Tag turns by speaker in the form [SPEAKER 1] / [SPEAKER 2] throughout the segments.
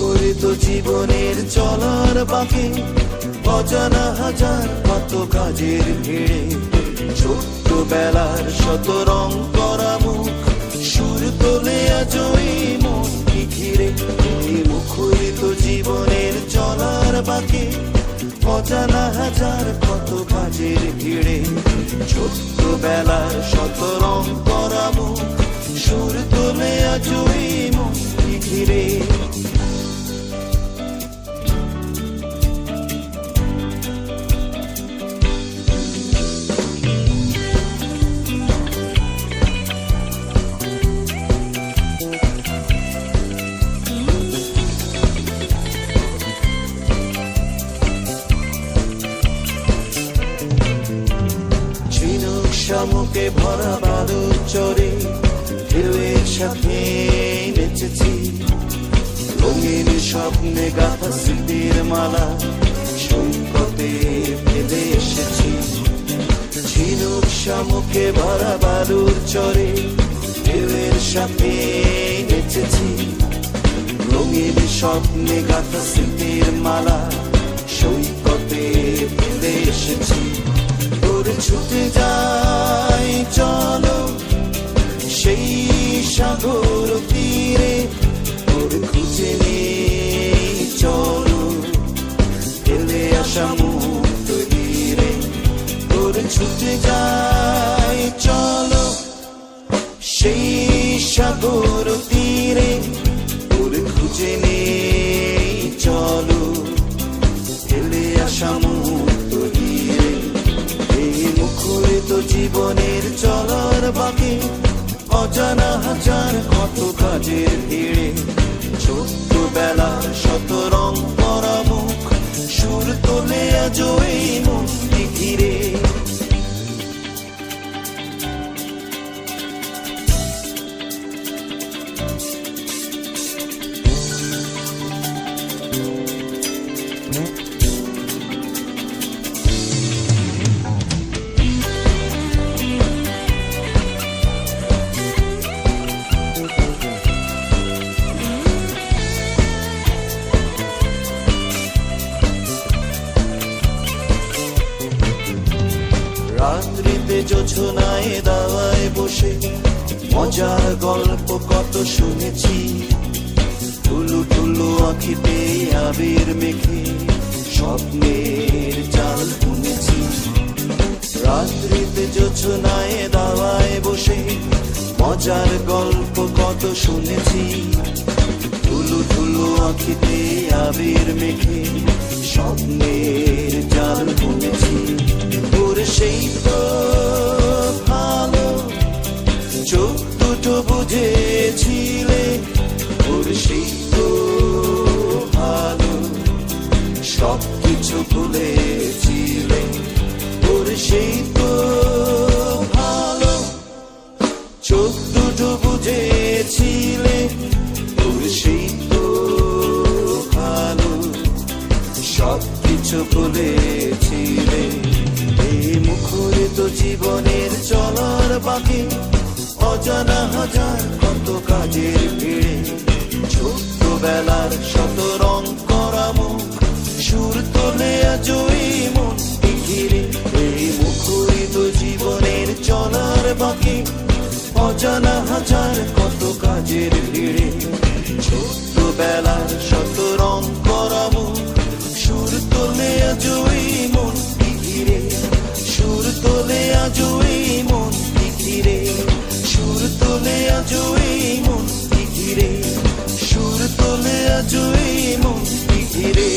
[SPEAKER 1] মুখরিত জীবনের চলার বাঁকে অজানা হাজার কত কাজের ভিড়ে ছোট্টবেলার শত রং করা মুখ সুর তোলে আজ ওই মনকে ঘিরে। এই মুখরিত জীবনের চলার বাঁকে অজানা হাজার কত কাজের ভিড়ে ছোট্টবেলার শত রং করা মুখ সুর তোলে আজ ওই মনকে ঘিরে। মুখে ভরা বালুর চরে ঢেউয়ের সাথে নেচেছি রঙিন স্বপ্নে গাথা স্মৃতির মালা সৈকতে ফেলে এসেছি। ঝিনুক শামুকে ভরা বালুর চরে ঢেউয়ের সাথে নেচেছি রঙিন স্বপ্নে গাথা স্মৃতির মালা সৈকতে ফেলে এসেছি। ছুটে যাই চলো সেই সাগর তীরে ওর খুঁজে নেই চলো ফেলে আসা মুক্ত তীরে। ওর ছুটে যাই চলো সেই সাগর তীরে ওর খুঁজে নেই চলো ফেলে আসা মুক্ত তীরে। মুখরিত জীবনের চলার বাঁকে অজানা হাজার কত কাজের ভিড়ে ছোট্টবেলার শত রং করা মুখ সুর তোলে আজ এই মনকে ঘিরে। রাত্রিতে জোছনায় দাওয়ায় বসে মজার গল্প কত শুনেছি টুলু টুলু আঁখিতে আবির মেখে স্বপ্নের জাল বুনেছি। রাত্রিতে জোছনায় দাওয়ায় বসে মজার গল্প কত শুনেছি টুলু টুলু আঁখিতে আবির মেখে স্বপ্নের জাল বুনেছি। সেই তো ভালো চোখ দুটো বুঝেছিলে ওর সেই তো ভালো সব কিছু ভুলেছিলে ওর সেই তো ভালো চোখ দুটো বুঝেছিলে ওর সেই তো ভালো সব কিছু ভুলেছিলে। মুখরিত জীবনের চলার বাঁকে অজানা হাজার কত কাজের ভিড়ে ছোট্টবেলার শত রং করা মুখ সুর তোলে আজ এই মনকে ঘিরে। এই মুখরিত জীবনের চলার বাঁকে অজানা হাজার কত কাজের ভিড়ে ছোট্টবেলার শত রং করা মুখ সুর তোলে আজ এই মনকে ঘিরে। সুর তোলে আজ এই মনকে ঘিরে সুর তোলে আজ এই মনকে ঘিরে সুর তোলে আজ এই মনকে ঘিরে।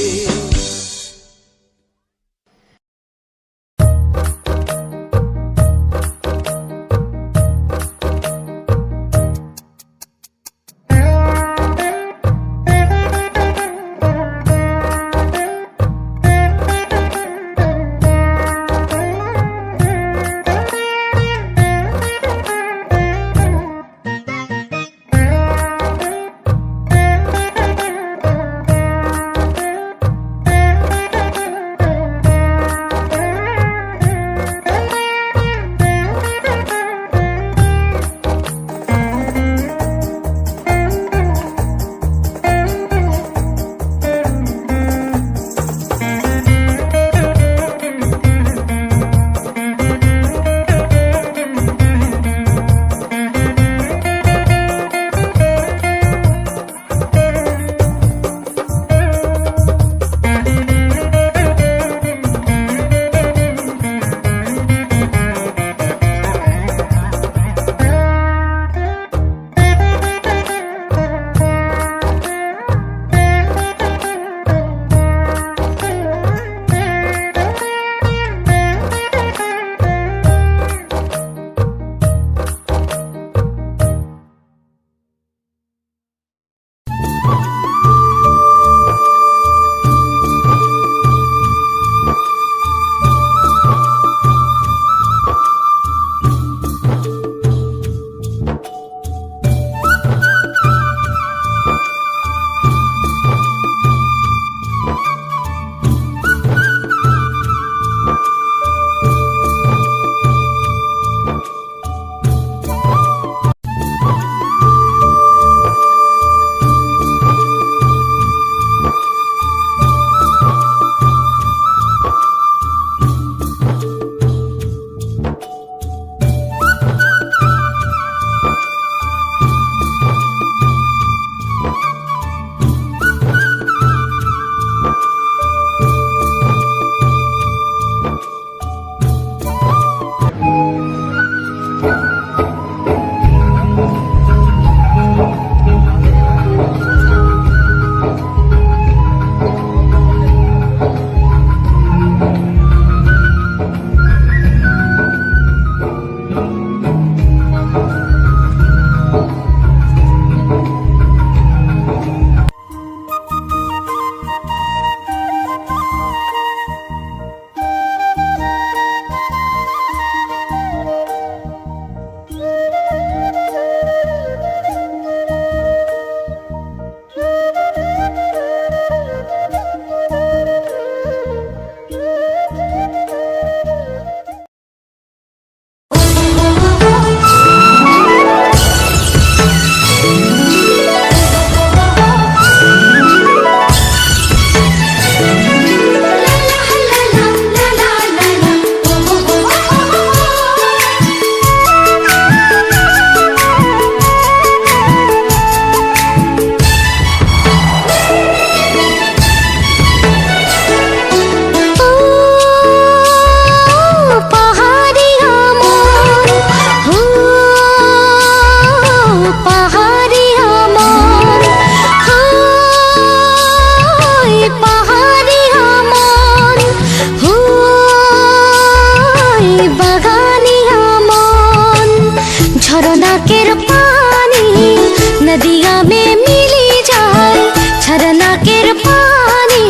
[SPEAKER 2] में मिली जाए झरना केर पानी,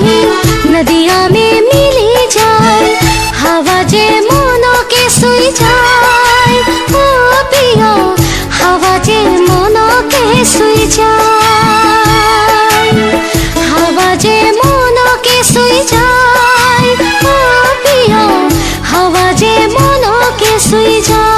[SPEAKER 2] नदिया में मिली जाए हवा जे मनो के सुई जाए। ओ पिया हवा जे मनो के सुई जाए, हवा जे मनो के सुई जाए। ओ पिया हवा जे मनो के सुई जाए।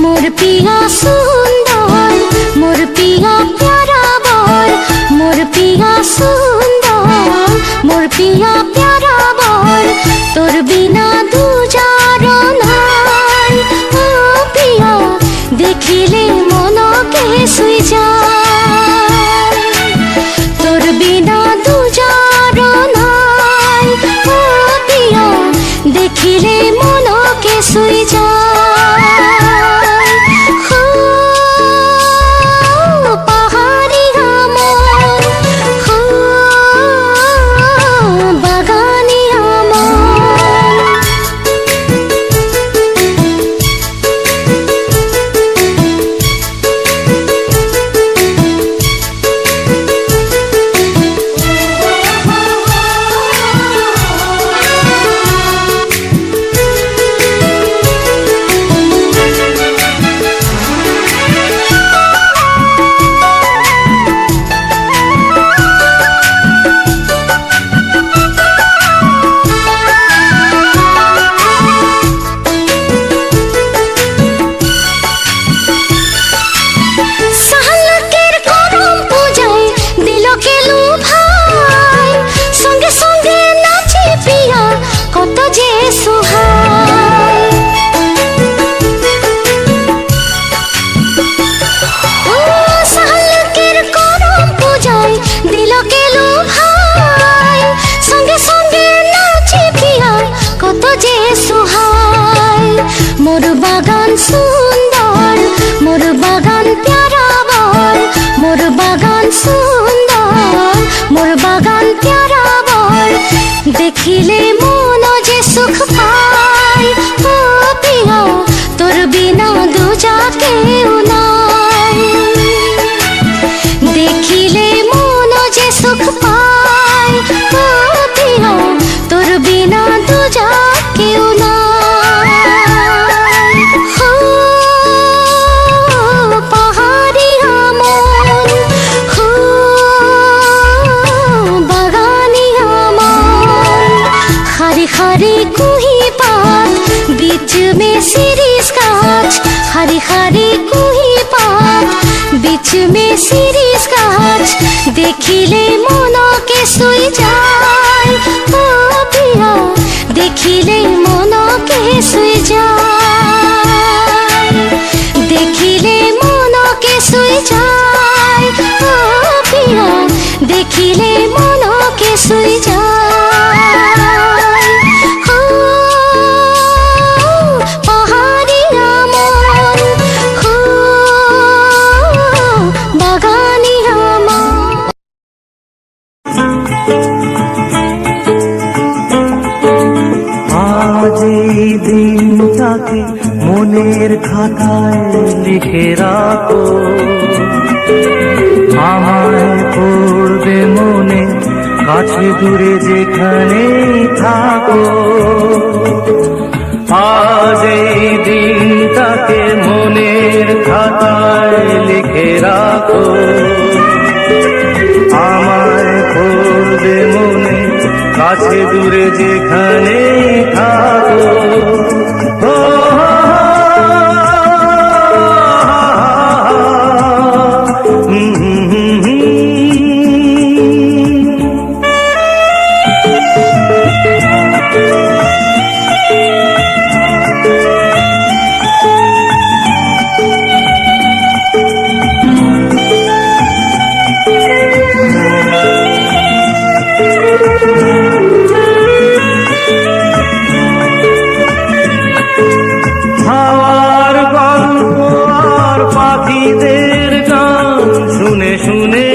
[SPEAKER 2] मोर पिया सुंदर, मोर पिया प्यारा बर, मोर पिया सुंदर, मोर पिया प्यारा बर, तोर बिना दूजारो नाई। ओ पिया देखिले मनो के सुई जाए, तोर बिना दूजारो नाई। ओ पिया देखिले मनो के सुई जाए। मोर बागान सुंदर, मोर बागान प्यारा बर, मोर बागान सुंदर, मोर बागान प्यारा बर, देखिले मनो जे सुख पाई। ओ पिया तोर बिना दूजा केउ नाई, देखिले मनो जे सुख पाई। ओ पिया तोर बिना दूजा केउ नाई। हरी कुही पात बीच में सिरिस गाछ, हरी हरी कुही पात बीच में सिरिस गाछ, देखिले मनो के सुई जाए। ओ पिया देखिले मनो के सुई जाए, देखिले मनो के सुई जाए। ओ पिया देखिले मनो के सुई जाए।
[SPEAKER 3] দিনটাকে মনের খাতায় লিখে রাখো, আমায় পড়বে মনে কাছে দূরে যেখানে থাকো, আজ এই দিনটাকে মনের খাতায় লিখে রাখো। আমায় করবে মনে কাছে দূরে যেখানে থাকো। ও হাওয়ার গল্প আর পাখিদের গান শুনে শুনে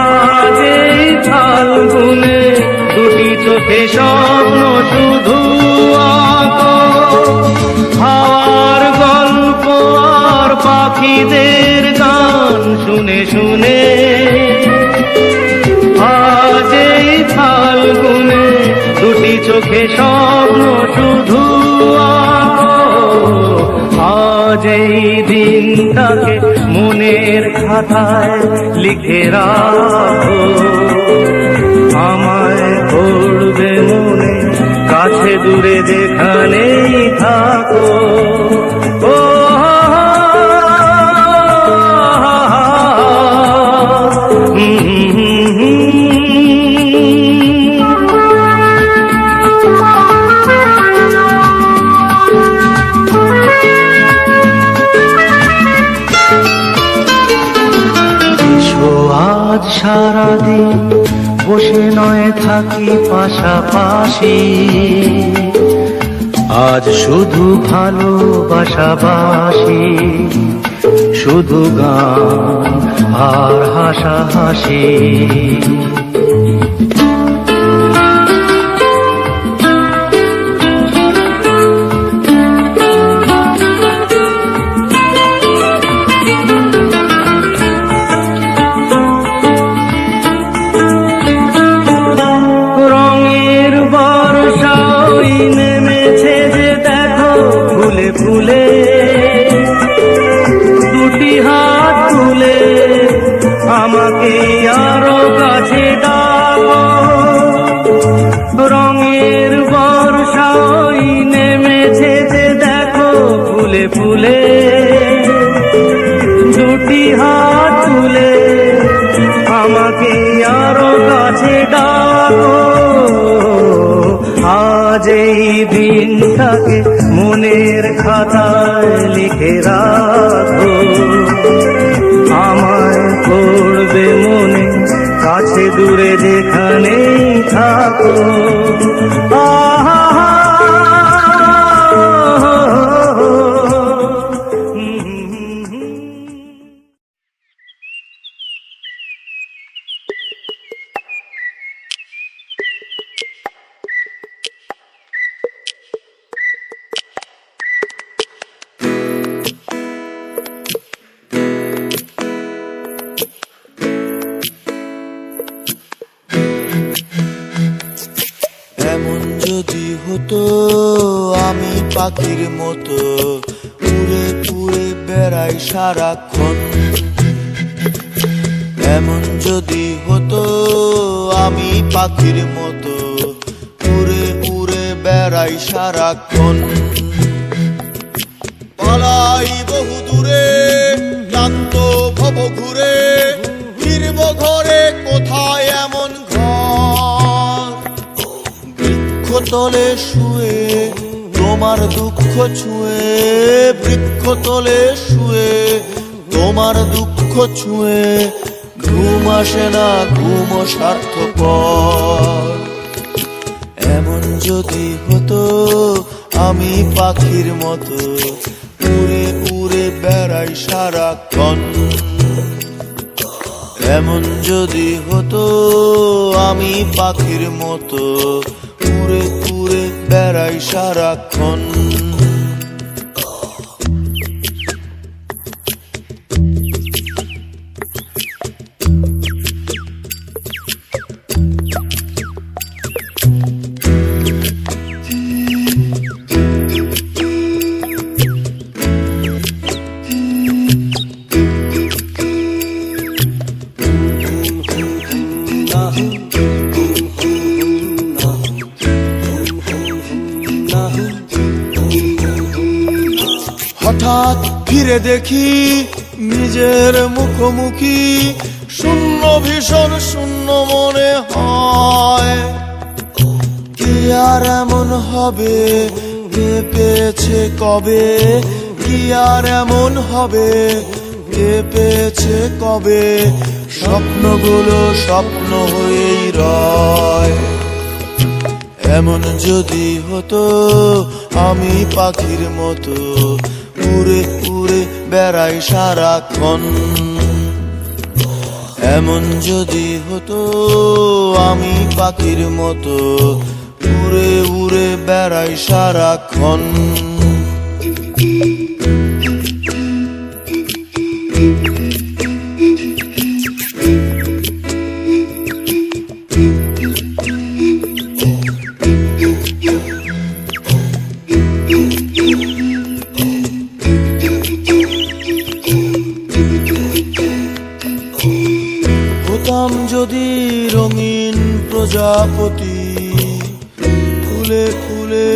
[SPEAKER 3] আজ এই ফাল্গুনে দুটি চোখে স্বপ্ন শুধু আঁকো। হাওয়ার গল্প আর পাখিদের গান শুনে শুনে আজ এই ফাল্গুনে দুটি চোখে স্বপ্ন শুধু আঁকো। আজ এই দিনটাকে মনের খাতায় লিখে রাখো। আমায় করবে মনে কাছে দূরে যেখানেই থাকো। ও আজ সারাদিন বসে নয় থাকি পাশাপাশি, আজ শুধু ভালোবাসাবাসি, শুধু গান আর হাসাহাসি। ফুলে দুটি হাত তুলে আমাকে আরো কাছে ডাকো। রঙের বর্ষাই নেমেছে যে দেখো ফুলে ফুলে দুটি হাত তুলে আমাকে আরো কাছে ডাকো। আজ এই দিনটাকে মনের খাতায় লিখে রাখো। আমায় করবে মনে কাছে দূরে যেখানেই থাকো। আহা
[SPEAKER 1] এমন যদি হতো আমি পাখির মতো উড়ে উড়ে বেড়াই সারাক্ষণ। এমন যদি হতো আমি পাখির মতো উড়ে উড়ে বেড়াই সারাক্ষণ। পালাই বহু দূরে ক্লান্ত ভব ঘুরে, ফিরব ঘরে কোথায় এমন ঘর। বৃক্ষতলে শুয়ে তোমার দুঃখ ছুঁয়ে, বৃক্ষতলে শুয়ে তোমার দুঃখ ছুঁয়ে, ঘুম আসে না ঘুম স্বার্থপর। এমন যদি হতো আমি পাখির মতো উড়ে উড়ে বেড়াই সারাক্ষণ। এমন যদি হতো আমি পাখির মতো উড়ে উড়ে বেড়াই সারাক্ষণ। হঠাৎ ফিরে দেখি নিজের মুখোমুখি, শূন্য ভীষণ শূন্য মনে হয়। কি আর এমন হবে, কে পেয়েছে কবে, কি আর এমন হবে, কে পেয়েছে কবে, স্বপ্নগুলো স্বপ্ন হয়েই রয়। এমন যদি হতো আমি পাখির মতো উড়ে উড়ে বেড়াই সারাক্ষণ, এমন যদি হতো আমি পাখির মতো উড়ে উড়ে বেড়াই সারাক্ষণ। হতাম যদি রঙিন প্রজাপতি, ফুলে ফুলে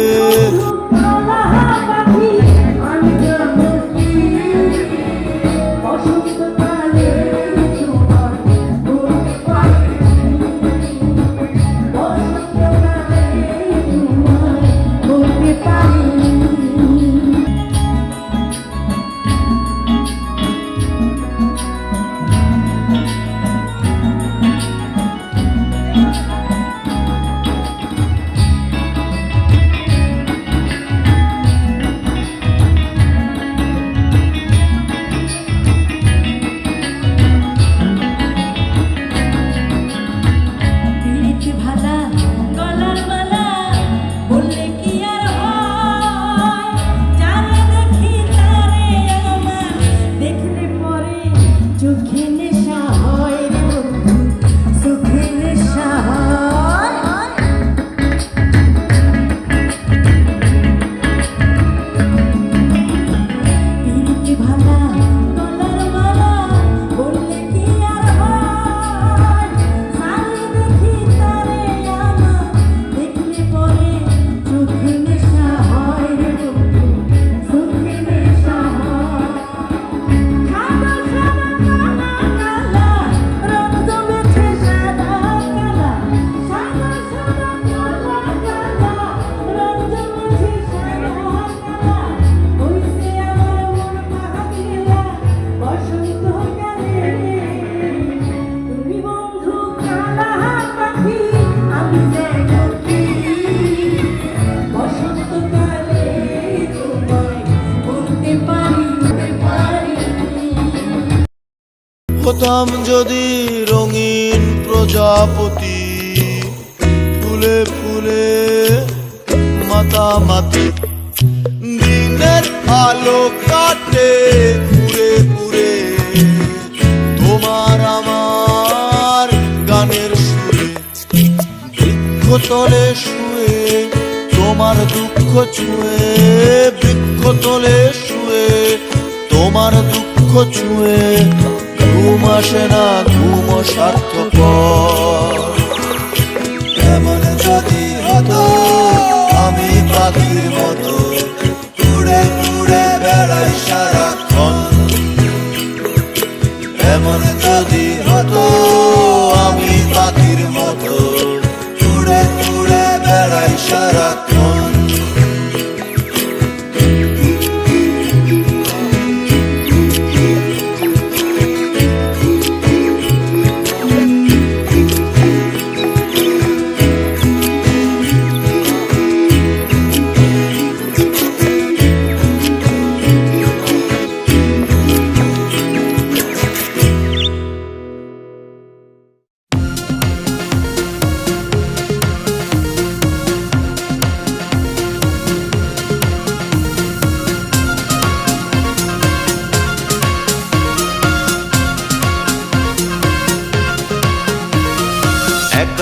[SPEAKER 1] হতাম যদি রঙিন প্রজাপতি, ফুলে ফুলে মাতামাতি, দিনের আলো কাটে ঘুরে ঘুরে তোমার আমার গানের সুরে, বৃক্ষতলে শুয়ে তোমার দুঃখ ছুঁয়ে, বৃক্ষতলে শুয়ে তোমার দুঃখ ছুঁয়ে, ঘুম আসে না ঘুম স্বার্থপর। এমন যদি হতো আমি পাখির মতো উড়ে উড়ে বেড়াই সারাক্ষণ, এমন যদি হতো আমি পাখির মতো উড়ে উড়ে বেড়াই সারাক্ষণ।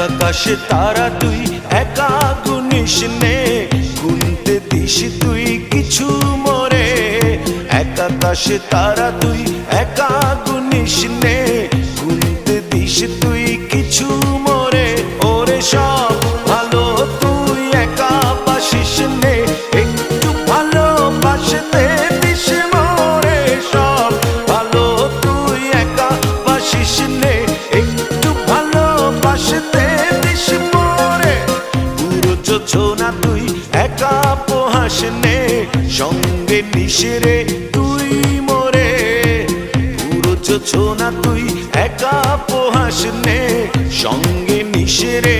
[SPEAKER 4] আকাশে তারা তুই একা গুনিস নে, গুনতে দিস তুই কিছু মরে। এক আকাশে তারা তুই একা গুনিস নে, গুনতে দিস তুই কিছু মরে। ওরে সব ভালো তুই একা বাসিস নে, একটু ভালোবাসতে দিস। না তুই একা পোহাস নে সঙ্গে নিশিরে তুই মোরে পুরো না তুই একা পোহাস নে সঙ্গে নিশিরে